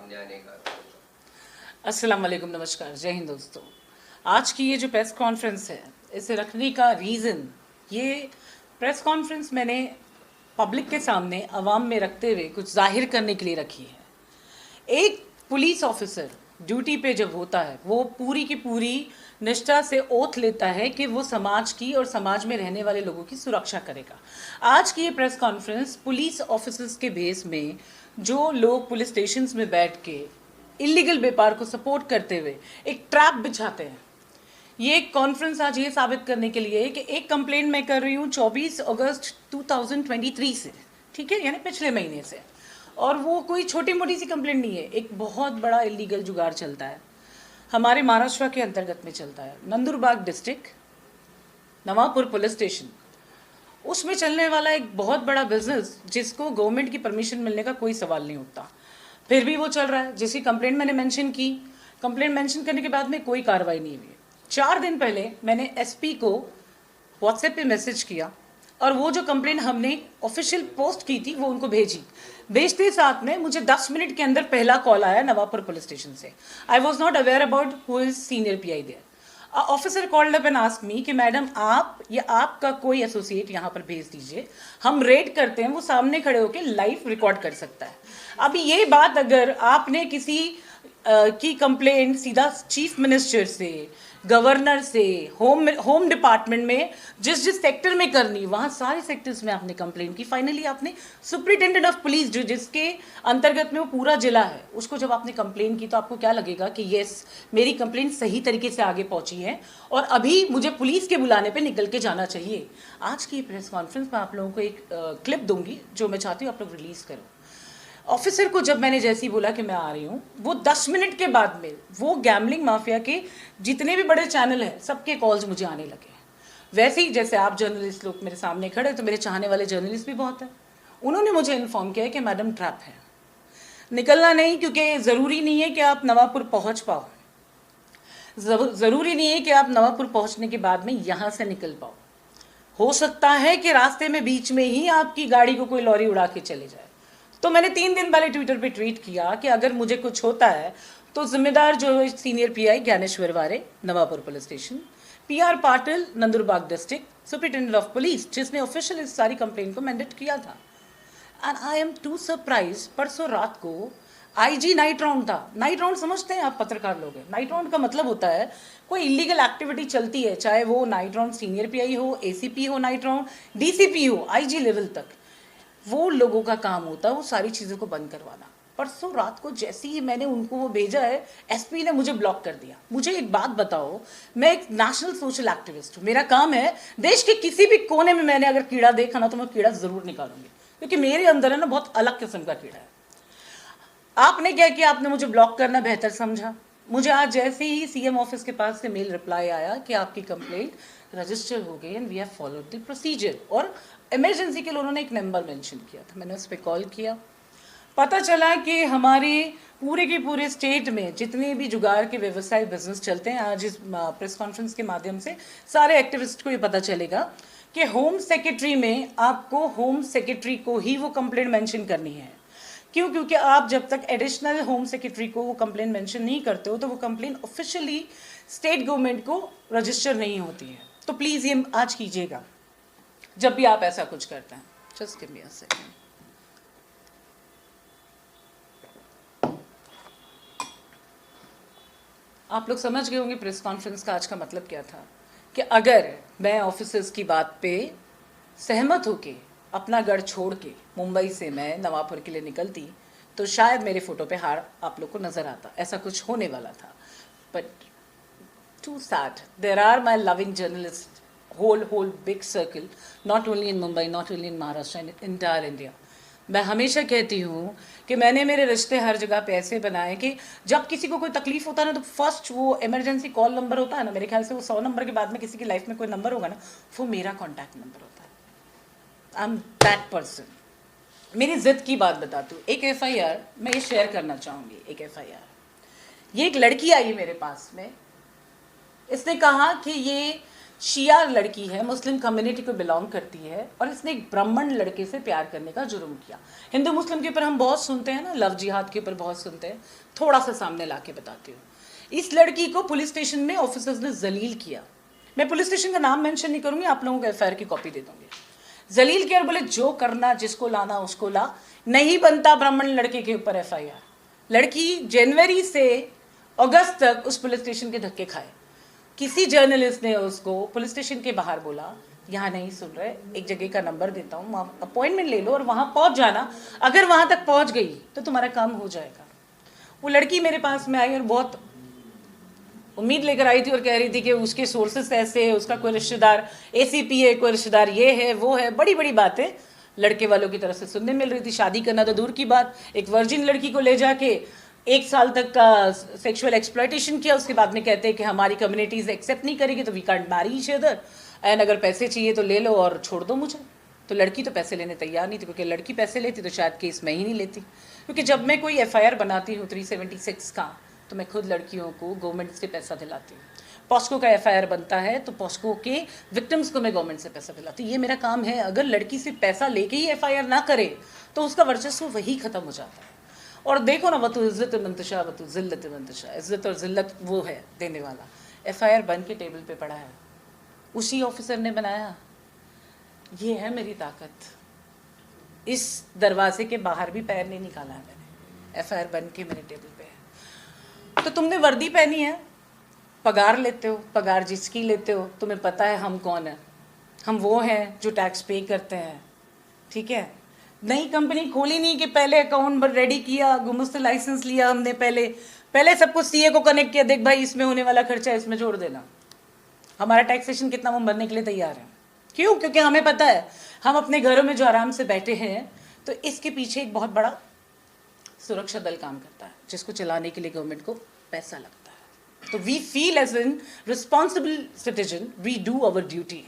न्याय नहीं कर। अस्सलाम वालेकुम, नमस्कार, जय हिंद दोस्तों। आज की ये जो प्रेस कॉन्फ्रेंस है, इसे रखने का रीज़न, ये प्रेस कॉन्फ्रेंस मैंने पब्लिक के सामने आवाम में रखते हुए कुछ जाहिर करने के लिए रखी है। एक पुलिस ऑफिसर ड्यूटी पे जब होता है, वो पूरी की पूरी निष्ठा से ओथ लेता है कि वो समाज की और समाज में रहने वाले लोगों की सुरक्षा करेगा। आज की ये प्रेस कॉन्फ्रेंस पुलिस ऑफिसर्स के बेस में जो लोग पुलिस स्टेशंस में बैठ के इलीगल व्यापार को सपोर्ट करते हुए एक ट्रैप बिछाते हैं, ये एक कॉन्फ्रेंस आज ये साबित करने के लिए है कि एक कंप्लेंट मैं कर रही हूँ 24 अगस्त 2023 से, ठीक है, यानी पिछले महीने से। और वो कोई छोटी मोटी सी कंप्लेंट नहीं है, एक बहुत बड़ा इलीगल जुगाड़ चलता है हमारे महाराष्ट्र के अंतर्गत में चलता है। नंदुरबाग डिस्ट्रिक्ट, नवापुर पुलिस स्टेशन, उसमें चलने वाला एक बहुत बड़ा बिजनेस जिसको गवर्नमेंट की परमिशन मिलने का कोई सवाल नहीं उठता, फिर भी वो चल रहा है। जिसकी कंप्लेंट मैंने मेंशन की, कंप्लेंट मेंशन करने के बाद में कोई कार्रवाई नहीं हुई। 4 दिन पहले मैंने एसपी को व्हाट्सएप पे मैसेज किया और वो जो कंप्लेंट हमने ऑफिशियल पोस्ट की थी वो उनको भेजी। भेजते साथ में मुझे 10 मिनट के अंदर पहला कॉल आया नवापुर पुलिस स्टेशन से। I was not aware about who is senior PI there. Officer called up and ask me कि मैडम आप या आपका कोई एसोसिएट यहाँ पर भेज दीजिए, हम रेड करते हैं, वो सामने खड़े होकर लाइव रिकॉर्ड कर सकता है। अभी ये बात अगर आपने किसी की कंप्लेंट सीधा चीफ मिनिस्टर से, गवर्नर से, होम डिपार्टमेंट में जिस जिस सेक्टर में करनी, वहाँ सारे सेक्टर्स में आपने कंप्लेंट की, फाइनली आपने सुप्रिटेंडेंट ऑफ पुलिस जो जिसके अंतर्गत में वो पूरा जिला है, उसको जब आपने कंप्लेंट की तो आपको क्या लगेगा कि येस, मेरी कंप्लेंट सही तरीके से आगे पहुंची है और अभी मुझे पुलिस के बुलाने पे निकल के जाना चाहिए। आज की प्रेस कॉन्फ्रेंस में आप लोगों को एक क्लिप दूंगी जो मैं चाहती हूँ आप लोग रिलीज करो। ऑफिसर को जब मैंने जैसे ही बोला कि मैं आ रही हूँ, वो 10 मिनट के बाद में वो गैमलिंग माफिया के जितने भी बड़े चैनल हैं सबके कॉल्स मुझे आने लगे। वैसे ही जैसे आप जर्नलिस्ट लोग मेरे सामने खड़े, तो मेरे चाहने वाले जर्नलिस्ट भी बहुत हैं, उन्होंने मुझे इन्फॉर्म किया कि मैडम ट्रैप है, निकलना नहीं, क्योंकि ज़रूरी नहीं है कि आप नवापुर पहुँच पाओ, ज़रूरी नहीं है कि आप नवापुर पहुँचने के बाद में यहाँ से निकल पाओ, हो सकता है कि रास्ते में बीच में ही आपकी गाड़ी को कोई लॉरी उड़ा के चले जाए। तो मैंने 3 दिन पहले ट्विटर पे ट्वीट किया कि अगर मुझे कुछ होता है तो जिम्मेदार जो senior PI Dnyaneshwar Ware Navapur police station, PR Patil Nandurbar district superintendent of police, जिसने ऑफिशियल इस सारी कंप्लेंट को मैंडेट किया था। And I am to surprise, परसों रात को आईजी नाइट राउंड था। नाइट राउंड समझते हैं आप पत्रकार लोग हैं, नाइट राउंड का मतलब होता है कोई इलीगल एक्टिविटी चलती है, चाहे वो नाइट राउंड सीनियर पीआई हो, एसीपी हो, नाइट राउंड डीसीपी हो, आईजी लेवल तक, वो लोगों का काम होता है वो सारी चीज़ों को बंद करवाना। परसों रात को जैसे ही मैंने उनको वो भेजा है, एसपी ने मुझे ब्लॉक कर दिया। मुझे एक बात बताओ, मैं एक नेशनल सोशल एक्टिविस्ट हूँ, मेरा काम है देश के किसी भी कोने में मैंने अगर कीड़ा देखा ना तो मैं कीड़ा जरूर निकालूंगी, क्योंकि मेरे अंदर है ना बहुत अलग किस्म का कीड़ा है। आपने क्या किया, आपने मुझे ब्लॉक करना बेहतर समझा। मुझे आज जैसे ही सीएम ऑफिस के पास से मेल रिप्लाई आया कि आपकी कंप्लेंट रजिस्टर हो गई and we have followed the procedure, और इमरजेंसी के लिए उन्होंने एक नंबर मेंशन किया था, मैंने उस पर कॉल किया। पता चला कि हमारे पूरे के पूरे स्टेट में जितने भी जुगाड़ के व्यवसाय बिजनेस चलते हैं, आज इस प्रेस कॉन्फ्रेंस के माध्यम से सारे एक्टिविस्ट को ये पता चलेगा कि होम सेक्रेटरी में आपको होम सेक्रेटरी को ही वो कंप्लेंट मेंशन करनी है। क्यों? क्योंकि आप जब तक एडिशनल होम सेक्रेटरी को वो कंप्लेंट मेंशन नहीं करते हो तो वो कंप्लेंट ऑफिशियली स्टेट गवर्नमेंट को रजिस्टर नहीं होती है। तो प्लीज़ ये आज कीजिएगा जब भी आप ऐसा कुछ करते हैं। Just give me a second. आप लोग समझ गए होंगे प्रेस कॉन्फ्रेंस का आज का मतलब क्या था, कि अगर मैं ऑफिसर्स की बात पे सहमत होके अपना गढ़ छोड़ के मुंबई से मैं नवापुर के लिए निकलती तो शायद मेरे फोटो पे हार आप लोग को नजर आता, ऐसा कुछ होने वाला था। But too sad, there are my loving journalist, whole big circle, not only in Mumbai, not only in Maharashtra, in entire India. मैं हमेशा कहती हूँ कि मैंने मेरे रिश्ते हर जगह पे ऐसे बनाए कि जब किसी को कोई तकलीफ होता है ना तो फर्स्ट वो इमरजेंसी कॉल नंबर होता है ना, मेरे ख्याल से वो 100 नंबर के बाद में किसी की लाइफ में कोई नंबर होगा ना, वो मेरा कॉन्टैक्ट नंबर होता है। I am that person. मेरी जिद की बात बताती हूँ, एक FIR मैं ये शेयर करना चाहूँगी। एक FIR, ये एक लड़की आई मेरे पास में, इसने कहा कि ये शिया लड़की है, मुस्लिम कम्युनिटी को बिलोंग करती है, और इसने एक ब्राह्मण लड़के से प्यार करने का जुर्म किया। हिंदू मुस्लिम के ऊपर हम बहुत सुनते हैं ना, लव जिहाद के ऊपर बहुत सुनते हैं। थोड़ा सा सामने ला के बताती हूँ। इस लड़की को पुलिस स्टेशन में ऑफिसर्स ने जलील किया। मैं पुलिस स्टेशन का नाम मेंशन नहीं करूँगी, आप लोगों को एफआईआर की कॉपी दे दूँगी। जलील किया और बोले जो करना, जिसको लाना उसको ला, नहीं बनता ब्राह्मण लड़के के ऊपर एफआईआर। लड़की जनवरी से अगस्त तक उस पुलिस स्टेशन के धक्के खाए। किसी जर्नलिस्ट ने उसको पुलिस स्टेशन के बाहर बोला, यहाँ नहीं सुन रहे, एक जगह का नंबर देता हूँ, अपॉइंटमेंट ले लो और वहाँ पहुँच जाना। अगर वहाँ तक पहुँच गई तो तुम्हारा काम हो जाएगा। वो लड़की मेरे पास में आई और बहुत उम्मीद लेकर आई थी और कह रही थी कि उसके सोर्सेस ऐसे है, उसका कोई रिश्तेदार एसीपी है, कोई रिश्तेदार ये है वो है, बड़ी बड़ी बातें लड़के वालों की तरफ से सुनने मिल रही थी। शादी करना तो दूर की बात, एक वर्जिन लड़की को ले जाके 1 साल तक का सेक्सुअल एक्सप्लॉयटेशन किया। उसके बाद में कहते हैं कि हमारी कम्युनिटीज एक्सेप्ट नहीं करेगी तो we can't marry each other, and अगर पैसे चाहिए तो ले लो और छोड़ दो मुझे। तो लड़की तो पैसे लेने तैयार नहीं थी, क्योंकि लड़की पैसे लेती तो शायद केस मैं ही नहीं लेती। क्योंकि जब मैं कोई एफआईआर बनाती हूँ 376 का, तो मैं खुद लड़कियों को गवर्नमेंट से पैसा दिलाती हूँ। पॉस्को का एफआईआर बनता है तो पॉस्को के विक्टिम्स को मैं गवर्नमेंट से पैसा दिलाती हूँ। ये मेरा काम है। अगर लड़की से पैसा लेके ही एफआईआर ना करे तो उसका वर्चस्व वही खत्म हो जाता है। और देखो ना, वतु इज्जत मंतशा वतु जिल्लत मंतशा, इज्जत और जिल्लत वो है देने वाला। एफआईआर बन के टेबल पे पड़ा है, उसी ऑफिसर ने बनाया। ये है मेरी ताकत। इस दरवाजे के बाहर भी पैर नहीं निकाला है मैंने, एफआईआर बन के मेरे टेबल पे है। तो तुमने वर्दी पहनी है, पगार लेते हो, पगार जिसकी लेते हो, तुम्हें पता है हम कौन है। हम वो हैं जो टैक्स पे करते हैं, ठीक है। नई कंपनी खोली नहीं कि पहले अकाउंट रेडी किया, गुमस्त लाइसेंस लिया हमने, पहले सब कुछ सीए को कनेक्ट किया, देख भाई इसमें होने वाला खर्चा इसमें जोड़ देना। हमारा टैक्सेशन कितना हम भरने के लिए तैयार है। क्यों? क्योंकि हमें पता है हम अपने घरों में जो आराम से बैठे हैं, तो इसके पीछे एक बहुत बड़ा सुरक्षा दल काम करता है, जिसको चलाने के लिए गवर्नमेंट को पैसा लगता है। तो we feel as an responsible citizen we do our duty.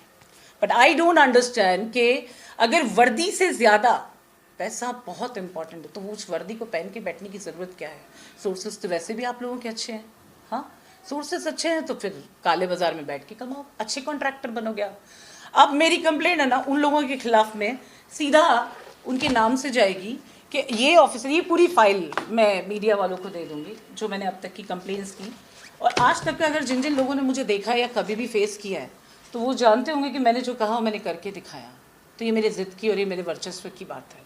But I don't understand कि अगर वर्दी से ज़्यादा पैसा बहुत इंपॉर्टेंट है तो उस वर्दी को पहन के बैठने की ज़रूरत क्या है। सोर्सेज तो वैसे भी आप लोगों के अच्छे हैं। हाँ, सोर्सेज अच्छे हैं तो फिर काले बाजार में बैठ के कमाओ, अच्छे कॉन्ट्रैक्टर बनोगे आप। अब मेरी कंप्लेंट है ना उन लोगों के खिलाफ में सीधा उनके नाम से जाएगी कि ये ऑफिसर, ये पूरी फाइल मैं मीडिया वालों को दे दूंगी जो मैंने अब तक की कंप्लेंट्स की। और आज तक का अगर जिन जिन लोगों ने मुझे देखा या कभी भी फेस किया है तो वो जानते होंगे कि मैंने जो कहा मैंने करके दिखाया। तो ये मेरे ज़िद की और ये मेरे वर्चस्व की बात है,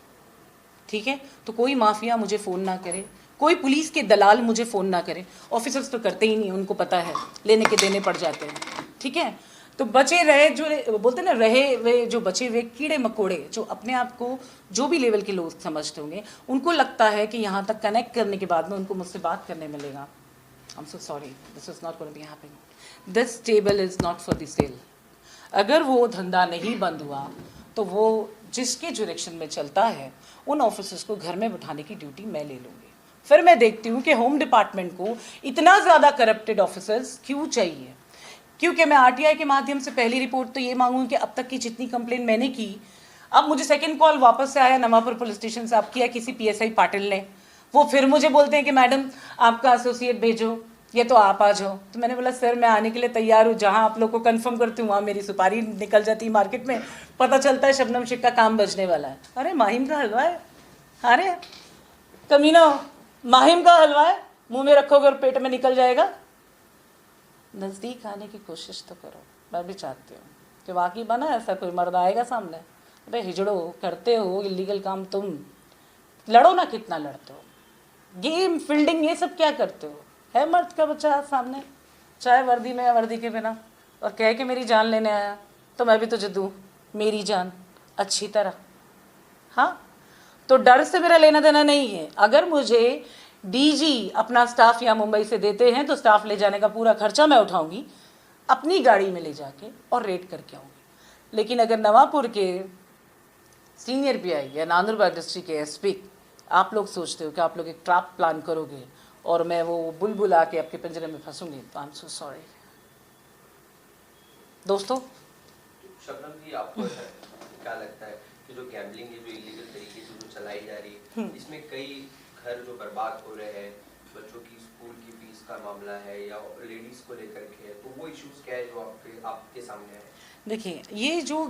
ठीक है। तो कोई माफिया मुझे फ़ोन ना करे, कोई पुलिस के दलाल मुझे फ़ोन ना करे। ऑफिसर्स तो करते ही नहीं, उनको पता है लेने के देने पड़ जाते हैं, ठीक है। तो बचे रहे जो बोलते हैं ना, रहे वे जो बचे हुए कीड़े मकोड़े जो अपने आप को जो भी लेवल के लोग समझते होंगे, उनको लगता है कि यहाँ तक कनेक्ट करने के बाद में उनको मुझसे बात करने मिलेगा। I am so sorry, this is not going to be happening. This table is not for the sale. अगर वो धंधा नहीं बंद हुआ तो वो जिसके डायरेक्शन में चलता है उन ऑफिसर्स को घर में बिठाने की ड्यूटी मैं ले लूँगी। फिर मैं देखती हूँ कि होम डिपार्टमेंट को इतना ज़्यादा करप्टेड ऑफिसर्स क्यों चाहिए। क्योंकि मैं आरटीआई के माध्यम से पहली रिपोर्ट तो ये मांगूँ कि अब तक की जितनी कंप्लेन मैंने की, अब मुझे सेकंड कॉल वापस से आया नवापुर पुलिस स्टेशन से, आप किया किसी पीएसआई पाटिल ने, वो फिर मुझे बोलते हैं कि मैडम आपका एसोसिएट भेजो या तो आप आ जाओ। तो मैंने बोला सर मैं आने के लिए तैयार हूँ, जहाँ आप लोग को कंफर्म करती हूँ वहाँ मेरी सुपारी निकल जाती है मार्केट में, पता चलता है शबनम शेख का काम बजने वाला है। अरे माहिम का हलवा है, अरे कमीना माहिम का हलवा है, मुँह में रखोगे और पेट में निकल जाएगा। नज़दीक आने की कोशिश तो करो। मैं भी चाहती हूँ कि वाकई बना ऐसा कोई मर्द आएगा सामने, अरे हिजड़ो करते हो इलीगल काम, तुम लड़ो ना, कितना लड़ते हो, गेम फील्डिंग ये सब क्या करते हो। है मर्द का बच्चा सामने, चाहे वर्दी में या वर्दी के बिना, और कह के मेरी जान लेने आया तो मैं भी तुझे दूँ मेरी जान अच्छी तरह। हाँ, तो डर से मेरा लेना देना नहीं है। अगर मुझे डीजी अपना स्टाफ यहाँ मुंबई से देते हैं तो स्टाफ ले जाने का पूरा खर्चा मैं उठाऊंगी, अपनी गाड़ी में ले जाके और रेड करके आऊँगी। लेकिन अगर नवापुर के सीनियर पीआई या नांदुरबार डिस्ट्रिक्ट के एसपी आप लोग सोचते हो कि आप लोग एक ट्रैप प्लान करोगे और मैं वो बुलबुल आके आपके पिंजरे में फंसूंगी, तो आई एम सो सॉरी। दोस्तों शबनम जी, आपको क्या लगता है कि जो गैम्बलिंग है जो इलीगल तरीके से जो चलाई जा रही है, इसमें कई घर जो बर्बाद हो रहे हैं, बच्चों की स्कूल की फीस का मामला है या लेडीज को लेकर के है, तो वो इश्यूज क्या है जो आपके सामने है? देखिए, ये जो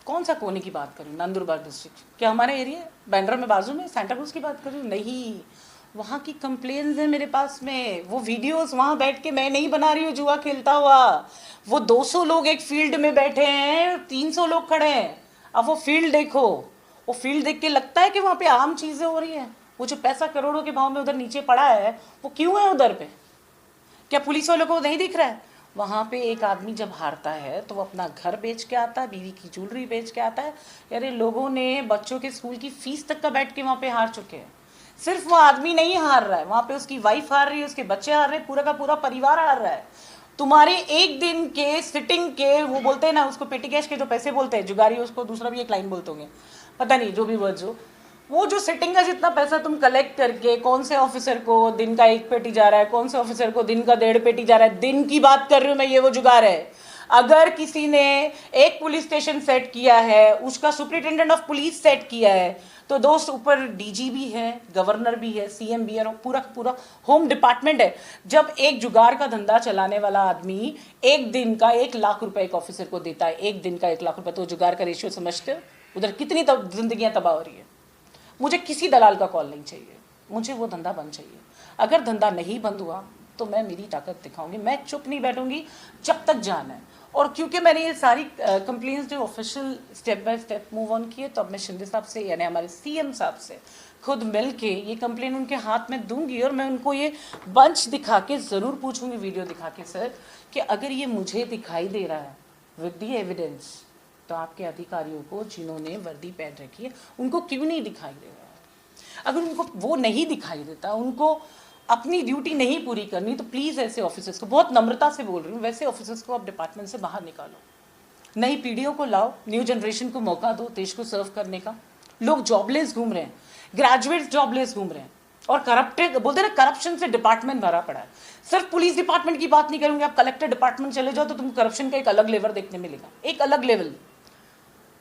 कौन सा कोने की बात करूँ, नंदुरबार डिस्ट्रिक्ट क्या हमारे एरिया बैंड्रा में बाजू में सेंटा क्रूज की बात करूँ? नहीं, वहाँ की कंप्लेंट्स हैं मेरे पास में। वो वीडियोस वहाँ बैठ के मैं नहीं बना रही हूँ जुआ खेलता हुआ। वो 200 लोग एक फील्ड में बैठे हैं, 300 लोग खड़े हैं। अब वो फील्ड देखो, वो फील्ड देख के लगता है कि वहाँ पे आम चीज़ें हो रही हैं। वो जो पैसा करोड़ों के भाव में उधर नीचे पड़ा है, वो क्यों है उधर पे? क्या पुलिस वालों को नहीं दिख रहा है? वहाँ पे एक आदमी जब हारता है तो वो अपना घर बेच के आता है, बीवी की ज्वेलरी बेच के आता है। यार लोगों ने बच्चों के स्कूल की फीस तक का बैठ के वहाँ पे हार चुके हैं। सिर्फ वो आदमी नहीं हार रहा है, वहाँ पे उसकी वाइफ हार रही है, उसके बच्चे हार रहे हैं, पूरा का पूरा परिवार हार रहा है। तुम्हारे एक दिन के सिटिंग के, वो बोलते हैं ना उसको पेटी कैश के जो पैसे बोलते हैं, जुगारी उसको दूसरा भी एक लाइन बोलते होंगे, पता नहीं, जो भी वर्ड हो, वो जो सिटिंग का जितना पैसा तुम कलेक्ट करके कौन से ऑफिसर को दिन का 1 पेटी जा रहा है, कौन से ऑफिसर को दिन का 1.5 पेटी जा रहा है, दिन की बात कर रही हूँ मैं, ये वो जुगाड़ है। अगर किसी ने एक पुलिस स्टेशन सेट किया है, उसका सुपरिटेंडेंट ऑफ पुलिस सेट किया है, तो दोस्त ऊपर डीजी भी है, गवर्नर भी है, सीएम भी है, और पूरा पूरा होम डिपार्टमेंट है। जब एक जुगाड़ का धंधा चलाने वाला आदमी एक दिन का 1 लाख रुपए एक ऑफिसर को देता है, एक दिन का 1 लाख रुपए, तो जुगाड़ का रेशियो समझते हो? उधर कितनी जिंदगियां तबाह हो रही है। मुझे किसी दलाल का कॉल नहीं चाहिए, मुझे वो धंधा बंद चाहिए। अगर धंधा नहीं बंद हुआ तो मैं मेरी ताकत दिखाऊंगी, मैं चुप नहीं बैठूंगी जब तक जान है। और क्योंकि मैंने ये सारी कंप्लेंट्स जो official step by step move on किए, तो अब मैं शिंदे साहब से यानी हमारे सीएम साहब से खुद मिल के ये कंप्लेंट उनके हाथ में दूंगी, और मैं उनको ये बंच दिखा के ज़रूर पूछूंगी, वीडियो दिखा के, सर कि अगर ये मुझे दिखाई दे रहा है विद दी एविडेंस, तो आपके अधिकारियों को जिन्होंने वर्दी पहन रखी है उनको क्यों नहीं दिखाई दे रहा है? अगर उनको वो नहीं दिखाई देता, उनको अपनी ड्यूटी नहीं पूरी करनी, तो प्लीज़ ऐसे ऑफिसर्स को, बहुत नम्रता से बोल रही हूँ, वैसे ऑफिसर्स को आप डिपार्टमेंट से बाहर निकालो। नई पीढ़ियों को लाओ, न्यू जनरेशन को मौका दो देश को सर्व करने का। लोग जॉबलेस घूम रहे हैं, ग्रेजुएट जॉबलेस घूम रहे हैं, और करप्टेड, बोलते हैं ना, करप्शन से डिपार्टमेंट भरा पड़ा है। सिर्फ पुलिस डिपार्टमेंट की बात नहीं करूँगी, आप कलेक्टर डिपार्टमेंट चले जाओ तो तुमको करप्शन का एक अलग लेवल देखने मिलेगा, एक अलग लेवल।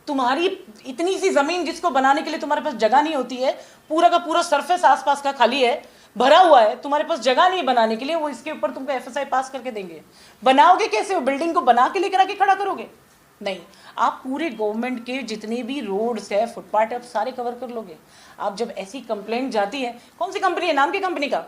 तुम्हारी इतनी सी जमीन जिसको बनाने के लिए तुम्हारे पास जगह नहीं होती है, पूरा का पूरा सरफेस आसपास का खाली है, भरा हुआ है, तुम्हारे पास जगह नहीं बनाने के लिए, वो इसके ऊपर तुमको एफएसआई पास करके देंगे। बनाओगे कैसे? वो बिल्डिंग को बना के लेकर आके खड़ा करोगे? नहीं, आप पूरे गवर्नमेंट के जितने भी रोड्स है, फुटपाथ है, आप सारे कवर कर लोगे। आप जब ऐसी कंप्लेंट जाती है, कौन सी कंपनी है, नाम की कंपनी का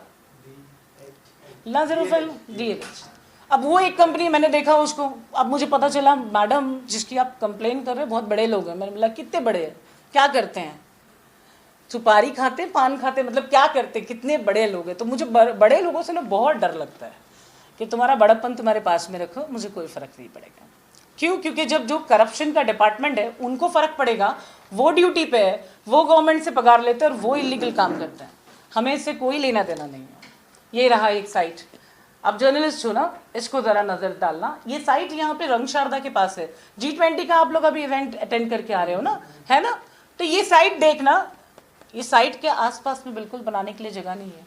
DLH। अब वो एक कंपनी मैंने देखा उसको, अब मुझे पता चला मैडम जिसकी आप कंप्लेन कर रहे हैं बहुत बड़े लोग हैं। मैंने बोला कितने बड़े हैं, क्या करते हैं, सुपारी खाते, पान खाते, मतलब क्या करते, कितने बड़े लोग हैं? तो मुझे बड़े लोगों से ना बहुत डर लगता है कि तुम्हारा बड़प्पन तुम्हारे पास में रखो, मुझे कोई फ़र्क नहीं पड़ेगा। क्यों? क्योंकि जब जो करप्शन का डिपार्टमेंट है उनको फ़र्क पड़ेगा, वो ड्यूटी पे है, वो गवर्नमेंट से पगार लेते हैं और वो इलीगल काम करते हैं, हमें इससे कोई लेना देना नहीं है। ये रहा एक साइट, अब जर्नलिस्ट हो ना, इसको ज़रा नज़र डालना। ये साइट यहाँ पे रंगशारदा के पास है, G20 का आप लोग अभी इवेंट अटेंड करके आ रहे हो ना, है ना? तो ये साइट देखना, ये साइट के आसपास में बिल्कुल बनाने के लिए जगह नहीं है।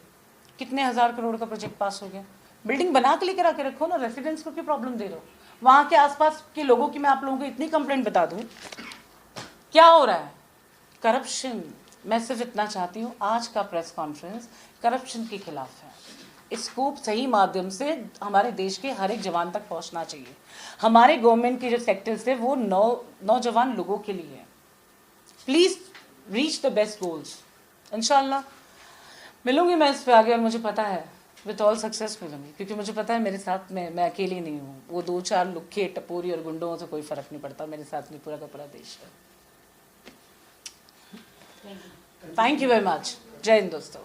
कितने हज़ार करोड़ का प्रोजेक्ट पास हो गया, बिल्डिंग बना के लेकर आके रखो ना, रेसिडेंट्स को क्यों प्रॉब्लम दे रहे हो? वहाँ के आसपास के लोगों की मैं आप लोगों को इतनी कंप्लेंट बता दूँ, क्या हो रहा है, करप्शन। मैं सिर्फ इतना चाहती हूँ, आज का प्रेस कॉन्फ्रेंस करप्शन के खिलाफ है। इसको सही माध्यम से हमारे देश के हर एक जवान तक पहुंचना चाहिए। हमारे गवर्नमेंट के जो सेक्टर्स है वो नौजवान लोगों के लिए है। Please reach the best goals. इंशाल्लाह मिलूंगी मैं इस पे आगे, और मुझे पता है विथ ऑल सक्सेस मिलूंगी, क्योंकि मुझे पता है मेरे साथ में मैं अकेली नहीं हूँ। वो 2-4 लुक्खे टपोरी और गुंडों से कोई फ़र्क नहीं पड़ता, मेरे साथ में पूरा का पूरा देश है। Thank you very much. जय हिंद दोस्तों।